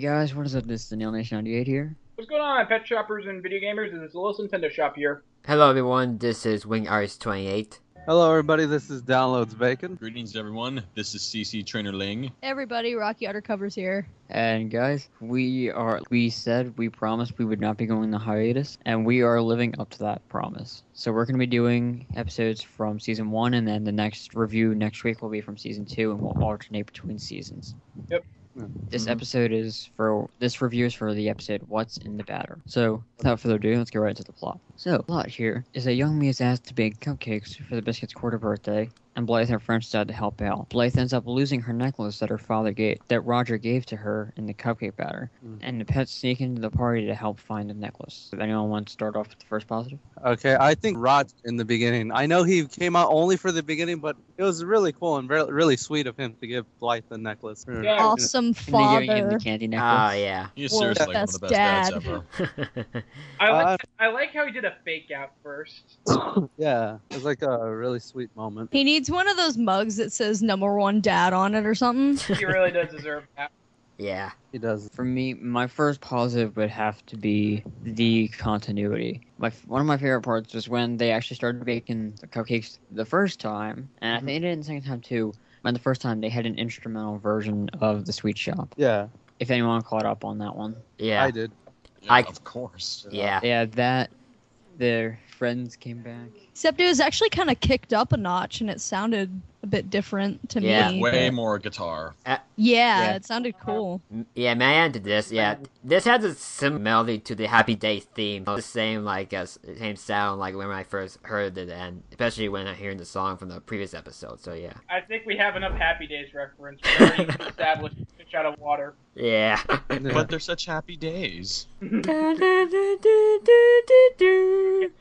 guys, what is up? This is the Nation98 here. What's going on, Petshoppers and video gamers? This is the Littlest Nintendo Shop here. Hello everyone, this is WingedArtist28. Hello everybody, this is Downloads Bacon. Greetings everyone, this is CC Trainor-Ling. Everybody, Rocky Undercovers here. And guys, we promised we would not be going on hiatus, and we are living up to that promise. So we're going to be doing episodes from Season 1, and then the next review next week will be from Season 2, and we'll alternate between seasons. Yep. This review is for the episode What's in the Batter. So, without further ado, let's get right into the plot. So, the plot here is a young Mia is asked to bake cupcakes for the Biscuits' quarter birthday, and Blythe and her friends decide to help out. Blythe ends up losing her necklace that Roger gave to her in the cupcake batter, and the pets sneak into the party to help find the necklace. Does anyone want to start off with the first positive? Okay, I think Rod in the beginning. I know he came out only for the beginning, but it was really cool and really sweet of him to give Blythe the necklace. Yeah. Awesome And then giving him father. the candy necklace. Oh yeah. He's Well, seriously like one of the best dads ever. I like how he did a fake out first. Yeah, it was like a really sweet moment. He needs one of those mugs that says #1 dad on it or something. He really does deserve that. Yeah. He does. For me, my first positive would have to be the continuity. One of my favorite parts was when they actually started baking the cupcakes the first time, and I think they did it the second time too. When the first time they had an instrumental version of the Sweet Shop. Yeah, If anyone caught up on that one. Yeah. I did. Yeah, of course. Yeah. Yeah, their friends came back. Except it was actually kind of kicked up a notch and it sounded a bit different to Yeah. me. Way more guitar. Yeah, it sounded cool. Yeah, man, to this, yeah. This has a similar melody to the Happy Days theme. The same same sound like when I first heard it, and especially when I heard the song from the previous episode. So yeah. I think we have enough Happy Days reference. We already established fish out of water. Yeah. But they're such happy days. I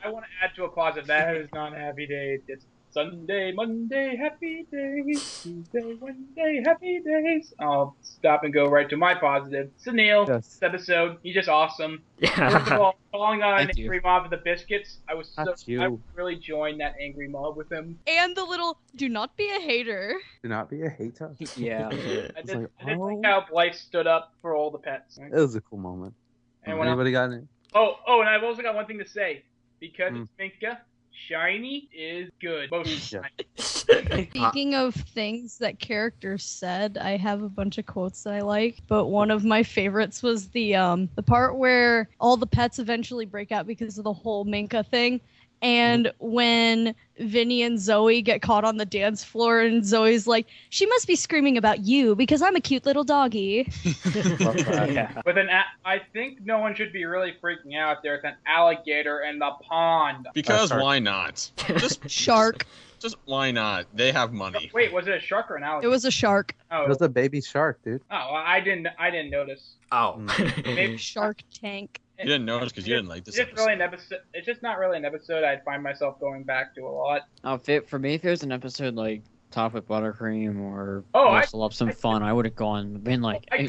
want to add to a positive. That is not Happy Days. It's Sunday, Monday, Happy Days. Tuesday, Wednesday, Happy Days. I'll stop and go right to my positive. Sunil, Yes. this episode, he's just awesome. First of Yeah. all, calling on an Thank you. angry mob of the Biscuits, I you. really joined that angry mob with him. And the little, do not be a hater. Do not be a hater. Yeah. I It's did, like, I did oh. like how Blythe stood up for all the pets. It was a cool moment. Anyone else? Anybody got any? Oh, and I've also got one thing to say. Because it's Minka, shiny is good. Both Yeah. Speaking of things that characters said, I have a bunch of quotes that I like, but one of my favorites was the part where all the pets eventually break out because of the whole Minka thing. And when Vinny and Zoe get caught on the dance floor, and Zoe's like, she must be screaming about you because I'm a cute little doggy. Yeah. With I think no one should be really freaking out. There's an alligator in the pond. Because shark. why not? Just Shark. Just why not? They have money. Wait, was it a shark or an It alligator? was a shark. It was a baby shark, dude. I didn't notice. Oh. Maybe Shark Tank. You didn't notice because you didn't like this It's just really an episode. episode. It's just not really an episode I'd find myself going back to a lot. For me, if it was an episode like Top with Buttercream or Oh, Whistle Up Some Fun, I would have been like, I'd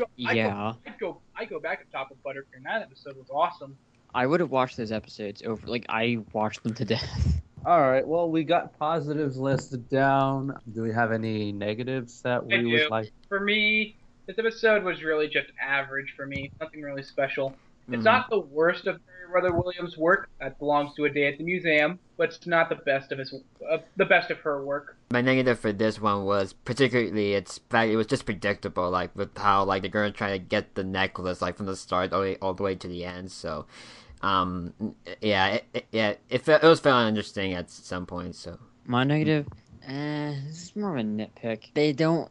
go back to Top of Buttercream. That episode was awesome. I would have watched those episodes over. Like, I watched them to death. All right, well, we got positives listed down. Do we have any negatives that I we do. would like? For me, this episode was really just average for me. Nothing really special. It's not the worst of Brother Williams' work. That belongs to A Day at the Museum, but it's not the best of her work. My negative for this one was particularly it was just predictable, like with how like the girl trying to get the necklace like from the start all the way to the end. So, it was fairly interesting at some point. So My negative, this is more of a nitpick.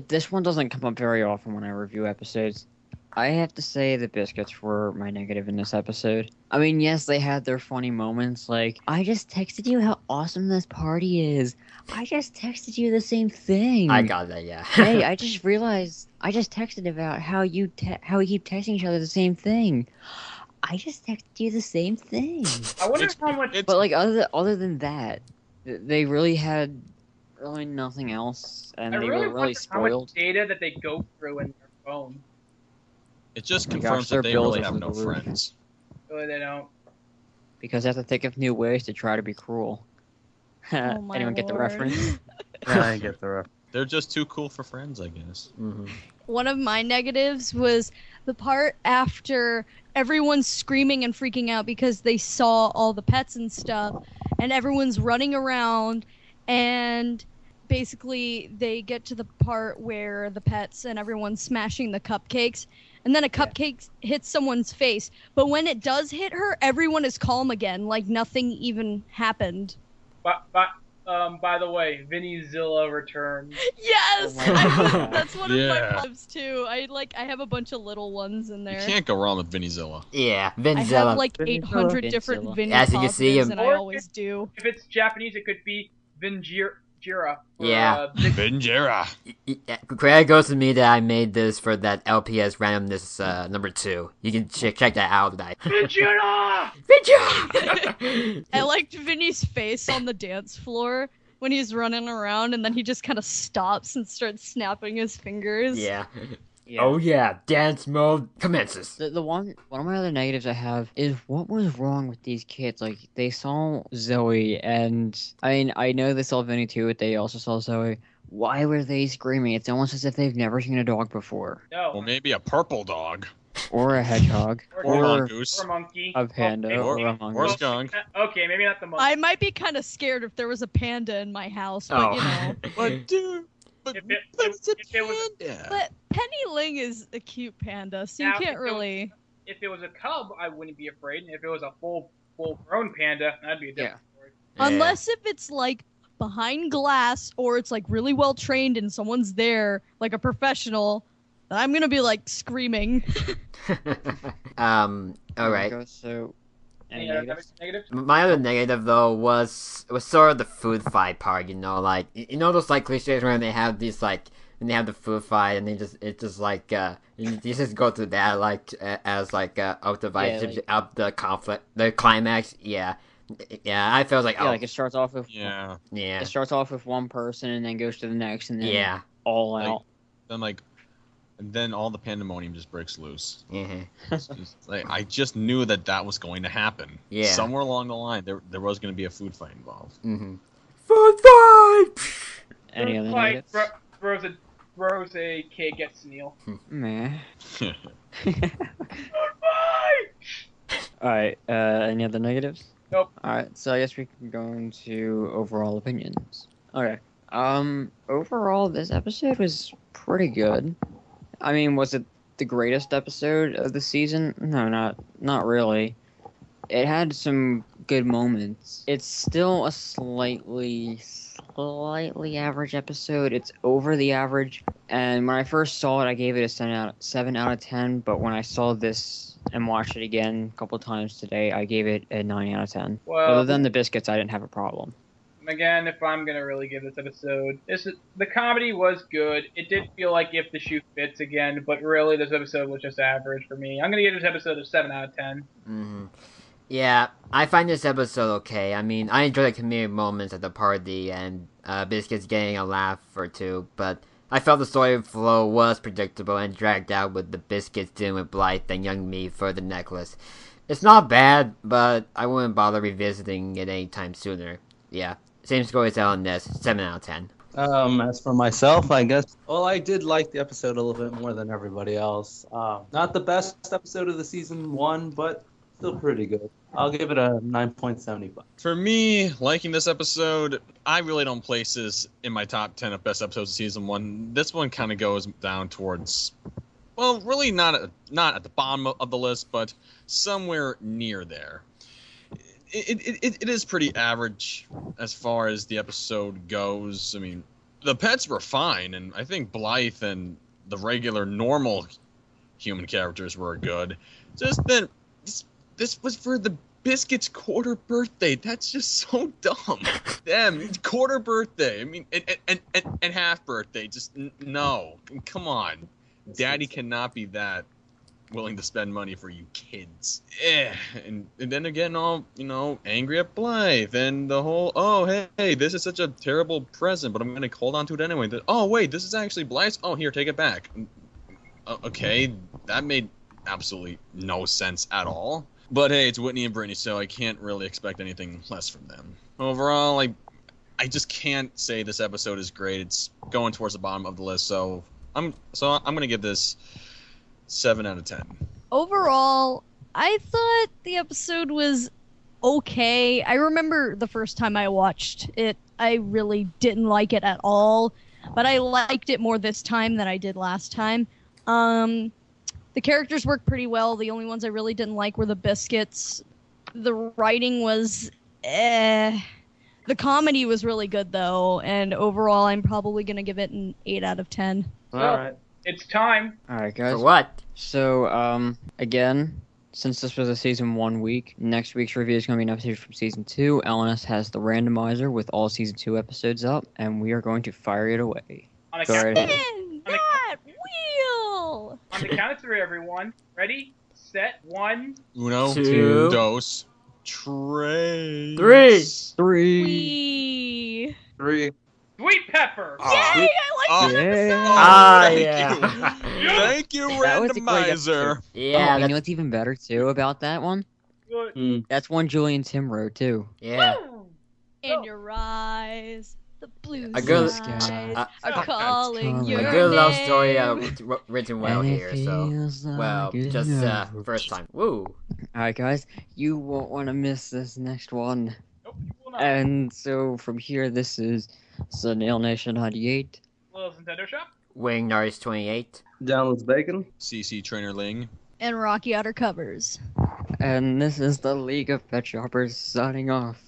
This one doesn't come up very often when I review episodes. I have to say the Biscuits were my negative in this episode. I mean, yes, they had their funny moments, like, I just texted you how awesome this party is. I just texted you the same thing. I got that, yeah. Hey, I just realized, I just texted about how we keep texting each other the same thing. I just texted you the same thing. I wonder It's- how much. it's- But, like, other than that, they really had really nothing else, and I they really were really wonder how much spoiled. data that they go through in their phone. It just Oh my confirms gosh, their that they bills really are have through no the roof. friends. Really, they don't. Because they have to think of new ways to try to be cruel. Oh my Anyone get the lord. reference? Yeah, I get the reference. They're just too cool for friends, I guess. Mm-hmm. One of my negatives was the part after everyone's screaming and freaking out because they saw all the pets and stuff, and everyone's running around, and basically they get to the part where the pets and everyone's smashing the cupcakes, and then a cupcake hits someone's face. But when it does hit her, everyone is calm again, like nothing even happened. By the way, Vinny Zilla returned. Yes, Oh that's one of my Yeah. problems too. I have a bunch of little ones in You there. can't go wrong with Vinnyzilla. Yeah, I Vinzilla. have like Vinny 800 Zilla. different Vinzilla. Vinny As you can see positives, him- and I always do. If it's Japanese, it could be Vinjira. Yeah. Vinjera. Credit goes to me that I made this for that LPS randomness number 2. You can check that out. Vinjira! Vinjira! I liked Vinny's face on the dance floor when he's running around, and then he just kind of stops and starts snapping his fingers. Yeah. Yeah. Oh yeah, dance mode commences. The one of my other negatives I have is what was wrong with these kids? Like, they saw Zoe, and I mean, I know they saw Vinny too, but they also saw Zoe. Why were they screaming? It's almost as if they've never seen a dog before, No. Well, maybe a purple dog. or a hedgehog, Or or mongoose. Or monkey. a panda, Okay, or a Or mongoose. skunk. Okay, maybe not the monkey. I might be kind of scared if there was a panda in my house, but you know. But dude, but If it- it's a if it was- panda. But Penny Ling is a cute panda, so you Now, can't if it was- really. If it was a cub, I wouldn't be afraid. And if it was a full-grown panda, that'd be a different story. Unless if it's like behind glass or it's like really well trained and someone's there, like a professional, then I'm gonna be like screaming. Alright. Okay, so, any Any other negatives? negatives? My other negative though was sort of the food fight part, like you know those like cliches where they have these like when they have the food fight and it's just like you just go through that like as like up the fight, like- up the conflict, the climax. Yeah, I felt like Yeah, like it starts off with Yeah. yeah, it starts off with one person and then goes to the next and then yeah, all Like- out. And then all the pandemonium just breaks loose. mhm. It's just, like, I just knew that was going to happen. Yeah. Somewhere along the line, there was going to be a food fight involved. Mhm. Food fight. Any other Like, negatives? Rose K gets Neil. Meh. Fight! Alright, any other negatives? Nope. Alright, so I guess we can go into overall opinions. Okay. Overall, this episode was pretty good. I mean, was it the greatest episode of the season? No, not really. It had some good moments. It's still a slightly average episode. It's over the average. And when I first saw it, I gave it a 7 out of 10. But when I saw this and watched it again a couple times today, I gave it a 9 out of 10. Well, Other than the biscuits, I didn't have a problem. again, if I'm gonna really give this episode, the comedy was good. It did feel like if the shoe fits again, but really this episode was just average for me. I'm gonna give this episode a 7 out of 10. Mhm. Yeah, I find this episode okay. I mean, I enjoy the comedic moments at the party and Biscuits getting a laugh or two, but I felt the story flow was predictable and dragged out with the Biscuits dealing with Blythe and young me for the necklace. It's not bad, but I wouldn't bother revisiting it anytime sooner. Yeah, same score as on this, 7 out of 10. As for myself, I guess, well, I did like the episode a little bit more than everybody else. Not the best episode of the season 1, but still pretty good. I'll give it a 9.75. For me, liking this episode, I really don't place this in my top 10 of best episodes of season 1. This one kind of goes down towards, well, really not at the bottom of the list, but somewhere near there. It is pretty average as far as the episode goes. I mean, the pets were fine, and I think Blythe and the regular normal human characters were good. Just then, this was for the Biscuits' quarter birthday. That's just so dumb. Damn, quarter birthday. I mean, and half birthday. Just no. Come on, Daddy cannot be that willing to spend money for you kids. And then again, all angry at Blythe and the whole hey, this is such a terrible present, but I'm gonna hold on to it anyway. Oh wait, this is actually Blythe's. Oh here, take it back. Okay, that made absolutely no sense at all. But hey, it's Whitney and Brittany, so I can't really expect anything less from them. Overall, I just can't say this episode is great. It's going towards the bottom of the list, so I'm gonna give this 7 out of 10. Overall, I thought the episode was okay. I remember the first time I watched it, I really didn't like it at all, but I liked it more this time than I did last time. The characters worked pretty well. The only ones I really didn't like were the Biscuits. The writing was The comedy was really good, though, and overall, I'm probably going to give it an 8 out of 10. All right. It's time. Alright, guys. For what? So, again, since this was a season 1 week, next week's review is going to be an episode from season 2. LNS has the randomizer with all season 2 episodes up, and we are going to fire it away. On the Go count, right ahead. In that wheel! on the count of 3, everyone. Ready, set, 1. Uno, Two. dos, tres. 3. 3. Wee! 3. Sweet pepper. Yay! I like this Yeah. episode! Ah, Thank yeah. you. Thank you, That was a great Randomizer. episode. Yeah, Oh, you that- know what's even better, too, about that one? Good. That's one Julian Tim wrote, too. yeah. Woo! In your eyes, the blue A good- skies uh, are calling your A good love name. story written well And it here, so... feels like Well, it just never- first time. Woo! Alright, guys, you won't want to miss this next one. Nope, you will not. And so from here, this is ICanSnake Littlest Nintendo Shop. WingedArtist28. Downloads bacon. CC Trainor-Ling. And Rocky Outer Covers. and this is the League of Petshoppers signing off.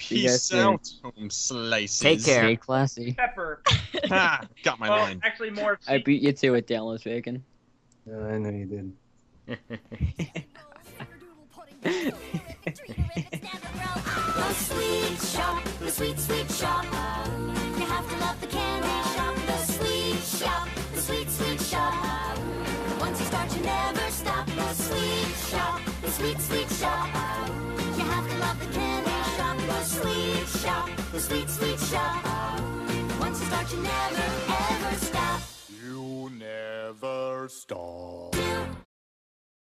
You guys Peace soon. out, home slices. Take care. Stay classy. Pepper. Ha! Got my Well, line. actually more of I beat you to it, Downloads Bacon. Yeah, I know you did. The sweet shop, the sweet, sweet shop. You have to love the candy shop. The sweet shop, the sweet, sweet shop. Once you start, you never stop. The sweet shop, the sweet, sweet shop. You have to love the candy shop. The sweet shop, the sweet, sweet shop. Once you start, you never ever stop. You never stop.